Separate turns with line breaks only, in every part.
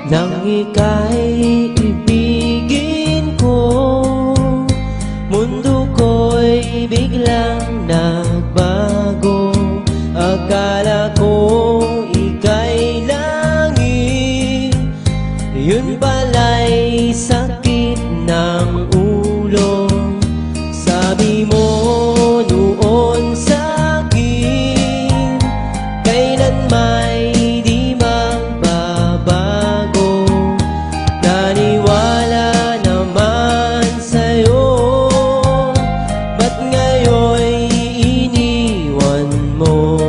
nang ika'y ibigin ko. Mundo ko'y biglang nagbago. Akala ko ika'y langit, yun pala'y sakit ng ulo. Sabi mo noon sa'kin, kailan may di magbabago. Naniwala naman sa'yo, ba't ngayon'y iniwan mo?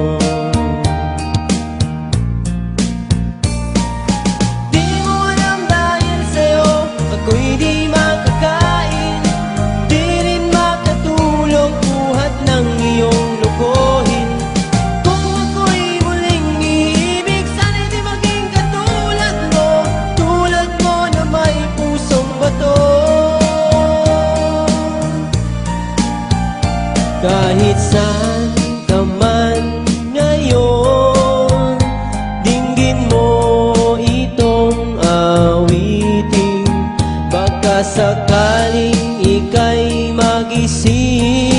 Di mo alam dahil sa'yo ako'y di makakain, di rin makatulog buhat ng iyong lokohin. Kung ako'y muling iibig, sana'y di maging katulad mo, tulad mo na may pusong bato. Kahit saan ka man ngayon, dinggin mo itong awitin. Baka sakaling ika'y magising,